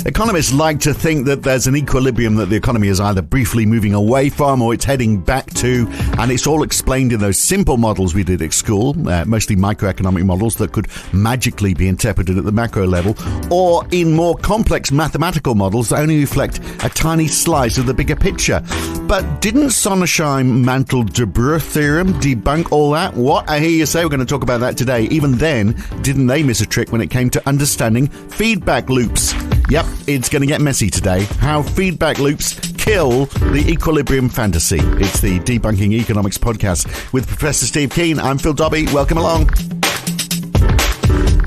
Economists like to think that there's an equilibrium that the economy is either briefly moving away from or it's heading back to, and it's all explained in those simple models we did at school, mostly microeconomic models that could magically be interpreted at the macro level, or in more complex mathematical models that only reflect a tiny slice of the bigger picture. But didn't Sonnenschein, Mantel, Debreu theorem debunk all that? What? I hear you say. We're going to talk about that today. Even then, didn't they miss a trick when it came to understanding feedback loops? Yep, it's going to get messy today. How feedback loops kill the equilibrium fantasy. It's the Debunking Economics podcast with Professor Steve Keen. I'm Phil Dobbie. Welcome along.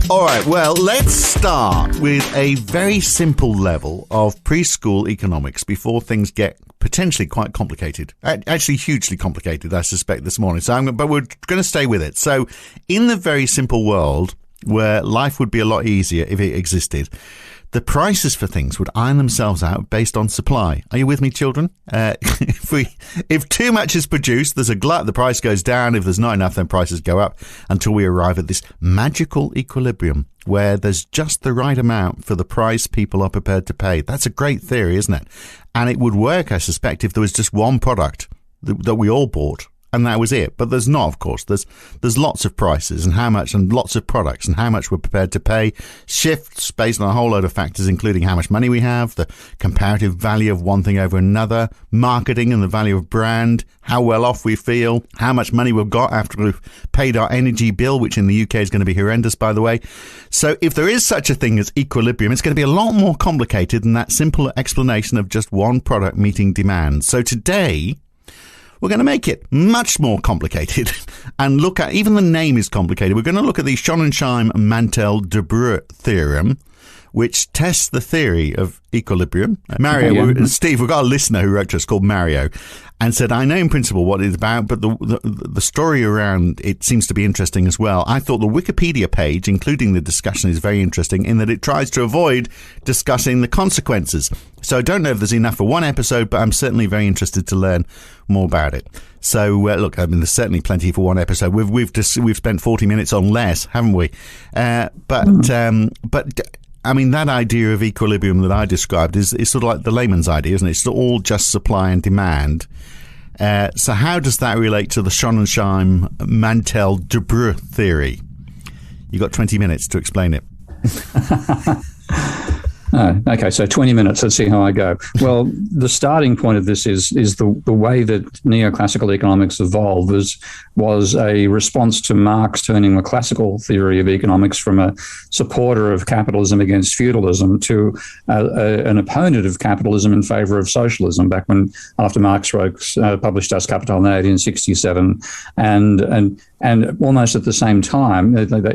All right, well, let's start with a very simple level of preschool economics before things get potentially quite complicated. Actually, hugely complicated, I suspect, this morning. But we're going to stay with it. So, in the very simple world where life would be a lot easier if it existed, the prices for things would iron themselves out based on supply. Are you with me, children? If too much is produced, there's a glut, the price goes down. If there's not enough, then prices go up until we arrive at this magical equilibrium where there's just the right amount for the price people are prepared to pay. That's a great theory, isn't it? And it would work, I suspect, if there was just one product that we all bought. And that was it. But there's not, of course. There's lots of prices and how much, and lots of products and how much we're prepared to pay shifts based on a whole load of factors, including how much money we have, the comparative value of one thing over another, marketing and the value of brand, how well off we feel, how much money we've got after we've paid our energy bill, which in the UK is going to be horrendous, by the way. So if there is such a thing as equilibrium, it's going to be a lot more complicated than that simple explanation of just one product meeting demand. So today, we're going to make it much more complicated and look at, even the name is complicated. We're going to look at the Sonnenschein, Mantel, Debreu theorem, which tests the theory of equilibrium. Mario, Steve, we've got a listener who wrote to us called Mario and said, I know in principle what it's about, but the story around it seems to be interesting as well. I thought the Wikipedia page, including the discussion, is very interesting in that it tries to avoid discussing the consequences. So I don't know if there's enough for one episode, but I'm certainly very interested to learn more about it. So look, I mean, there's certainly plenty for one episode. We've spent 40 minutes on less, haven't we? But I mean, that idea of equilibrium that I described is sort of like the layman's idea, isn't it? It's all just supply and demand. So how does that relate to the Sonnenschein, Mantel, Debreu theory? You've got 20 minutes to explain it. Okay, so 20 minutes. Let's see how I go. Well, the starting point of this is the way that neoclassical economics evolved was a response to Marx turning the classical theory of economics from a supporter of capitalism against feudalism to an opponent of capitalism in favor of socialism. Back when, after Marx published Das Kapital in 1867, and almost at the same time, around the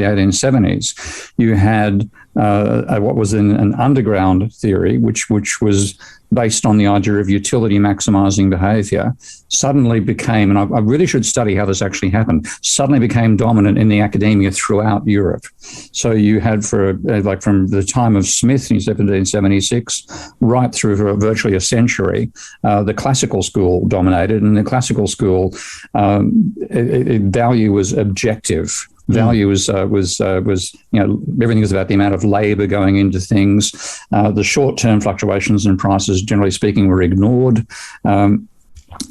1870s, you had what was an underground theory, which was based on the idea of utility maximizing behavior, suddenly became, and I really should study how this actually happened, suddenly became dominant in the academia throughout Europe. So you had from the time of Smith in 1776 right through for virtually a century, the classical school dominated, and the classical school value was objective. Value was everything was about the amount of labor going into things. The short-term fluctuations in prices, generally speaking, were ignored.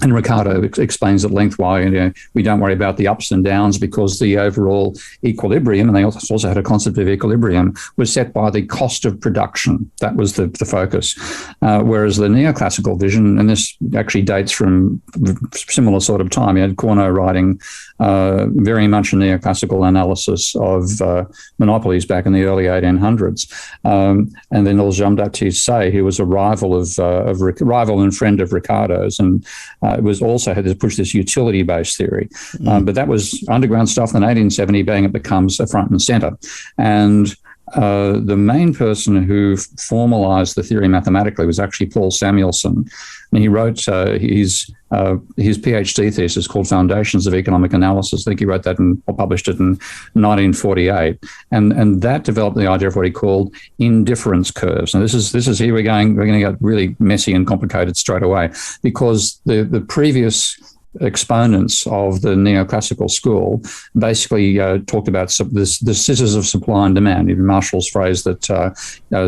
And Ricardo explains at length why we don't worry about the ups and downs, because the overall equilibrium, and they also had a concept of equilibrium, was set by the cost of production. That was the focus. Whereas the neoclassical vision, and this actually dates from similar sort of time, you had Cornot writing very much a neoclassical analysis of monopolies back in the early 1800s. And then Jean-Baptiste Say, who was a rival and friend of Ricardo's, and it was also had to push this utility-based theory. But that was underground stuff. In 1870, bang, it becomes a front and center. And the main person who formalized the theory mathematically was actually Paul Samuelson. And he wrote his PhD thesis called Foundations of Economic Analysis. I think he wrote that or published it in 1948. And that developed the idea of what he called indifference curves. And this is here we're going to get really messy and complicated straight away, because the previous exponents of the neoclassical school basically talked about the scissors of supply and demand, in Marshall's phrase that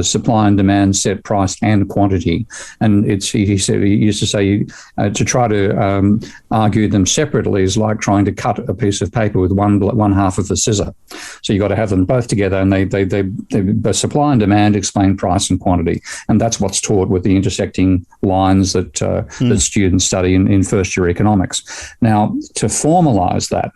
supply and demand set price and quantity. And he used to say to try to argue them separately is like trying to cut a piece of paper with one half of a scissor. So you've got to have them both together, and they supply and demand explain price and quantity. And that's what's taught with the intersecting lines that students study in first-year economics. Now, to formalize that,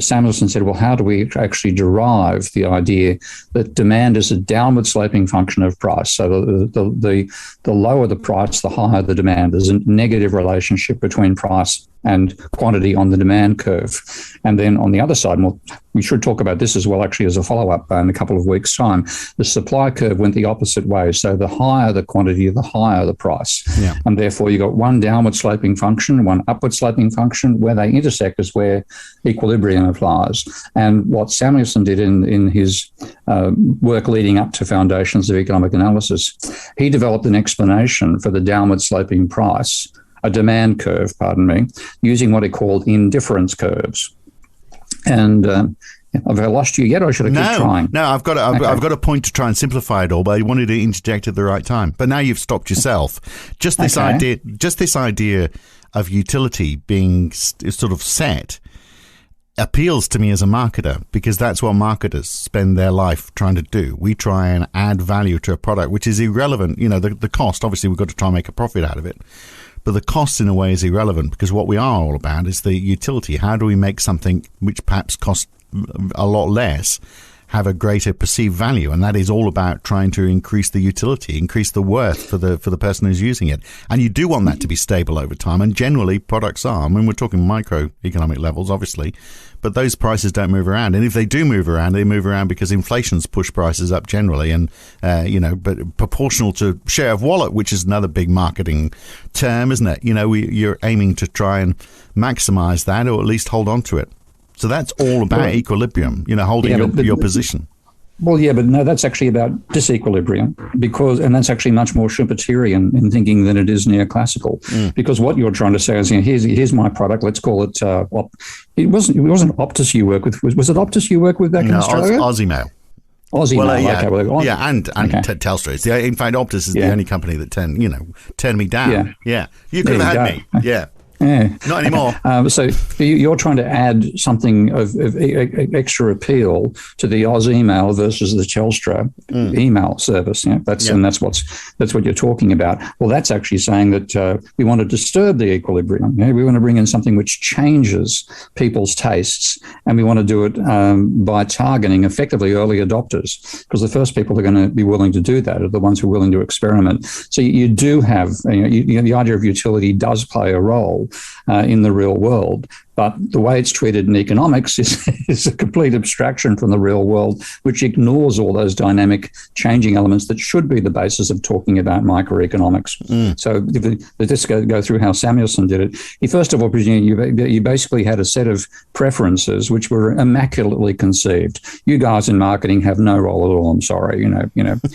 Samuelson said, well, how do we actually derive the idea that demand is a downward sloping function of price? So the lower the price, the higher the demand. There's a negative relationship between price and quantity on the demand curve. And then on the other side, well, we should talk about this as well, actually, as a follow-up in a couple of weeks' time. The supply curve went the opposite way. So the higher the quantity, the higher the price. Yeah. And therefore, you got one downward sloping function, one upward sloping function. Where they intersect is where equilibrium applies. And what Samuelson did in his work leading up to Foundations of Economic Analysis, he developed an explanation for the downward sloping price, a demand curve, using what he called indifference curves. And have I lost you yet, or should I keep trying? No, I've got a point to try and simplify it all, but I wanted to interject at the right time. But now you've stopped yourself. Just this idea of utility being sort of set appeals to me as a marketer, because that's what marketers spend their life trying to do. We try and add value to a product, which is irrelevant. You know, the cost, obviously we've got to try and make a profit out of it. But the cost, in a way, is irrelevant, because what we are all about is the utility. How do we make something which perhaps costs a lot less have a greater perceived value? And that is all about trying to increase the utility, increase the worth for the person who's using it. And you do want that to be stable over time. And generally, products are. I mean, we're talking microeconomic levels, obviously, but those prices don't move around. And if they do move around, they move around because inflation's pushed prices up generally, and but proportional to share of wallet, which is another big marketing term, isn't it? You're aiming to try and maximize that, or at least hold on to it. So that's all about equilibrium, holding your position. Well, yeah, but no, that's actually about disequilibrium, and that's actually much more Schumpeterian in thinking than it is neoclassical. Because what you're trying to say is, here's my product. Let's call it. It wasn't Optus you work with. Was it Optus you work with back in Australia? Aussiemail. And Telstra. In fact, Optus is the only company that turned me down. Yeah. You could have had me. Yeah. Yeah. Not anymore. So you're trying to add something of extra appeal to the Oz email versus the Telstra email service. And that's what you're talking about. Well, that's actually saying that we want to disturb the equilibrium. We want to bring in something which changes people's tastes, and we want to do it by targeting effectively early adopters, because the first people who are going to be willing to do that are the ones who are willing to experiment. So you do have the idea of utility does play a role in the real world. But the way it's treated in economics is a complete abstraction from the real world, which ignores all those dynamic changing elements that should be the basis of talking about microeconomics. So let's just go through how Samuelson did it. He first of all presumed you basically had a set of preferences which were immaculately conceived. You guys in marketing have no role at all. I'm sorry,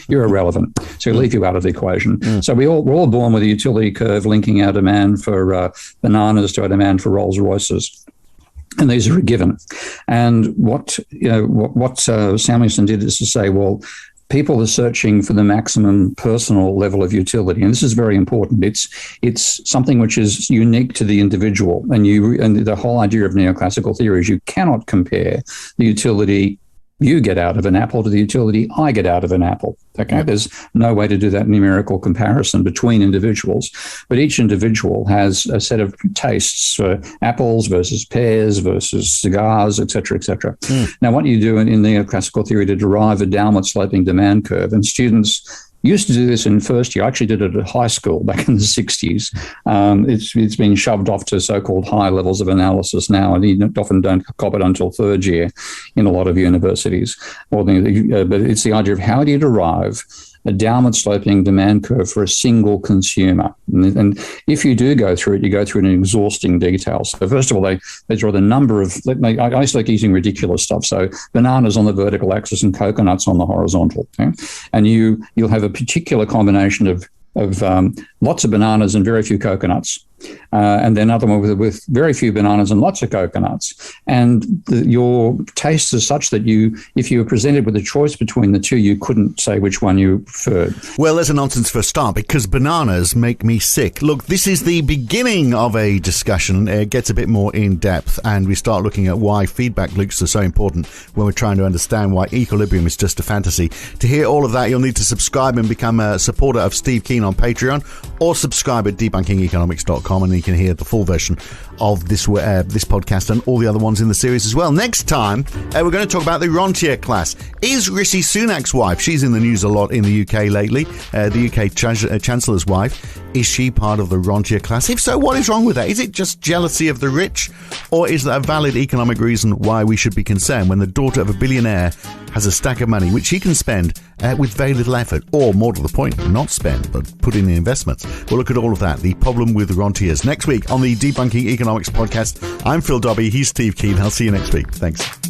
you're irrelevant. So leave you out of the equation. So we're all born with a utility curve linking our demand for bananas to our demand for Rolls Royces. And these are a given. And what Samuelson did is to say, well, people are searching for the maximum personal level of utility, and this is very important. It's something which is unique to the individual, and the whole idea of neoclassical theory is you cannot compare the utility you get out of an apple to the utility I get out of an apple. Okay, there's no way to do that numerical comparison between individuals, but each individual has a set of tastes for apples versus pears versus cigars, et cetera, et cetera. Now, what you do in neoclassical theory to derive a downward sloping demand curve, and students used to do this in first year. I actually did it at high school back in the 60s. It's been shoved off to so-called high levels of analysis now, and you often don't cop it until third year in a lot of universities. But it's the idea of how do you derive a downward sloping demand curve for a single consumer. And if you do go through it, you go through it in exhausting detail. So first of all, they draw the number of, I used to like using ridiculous stuff. So bananas on the vertical axis and coconuts on the horizontal. Okay? And you'll have a particular combination of lots of bananas and very few coconuts. And then another one with very few bananas and lots of coconuts. And your taste is such that if you were presented with a choice between the two, you couldn't say which one you preferred. Well, there's a nonsense for a start, because bananas make me sick. Look, this is the beginning of a discussion. It gets a bit more in depth, and we start looking at why feedback loops are so important when we're trying to understand why equilibrium is just a fantasy. To hear all of that, you'll need to subscribe and become a supporter of Steve Keen on Patreon, or subscribe at debunkingeconomics.com, and you can hear the full version of this podcast and all the other ones in the series as well. Next time, we're going to talk about the rentier class. Is Rishi Sunak's wife, she's in the news a lot in the UK lately, the UK Chancellor's wife, is she part of the rentier class? If so, what is wrong with that? Is it just jealousy of the rich? Or is that a valid economic reason why we should be concerned when the daughter of a billionaire has a stack of money which she can spend with very little effort, or more to the point, not spend, but put in investments? We'll look at all of that, the problem with rentiers, next week on the Debunking Economics podcast. I'm Phil Dobbie, he's Steve Keen. I'll see you next week. Thanks.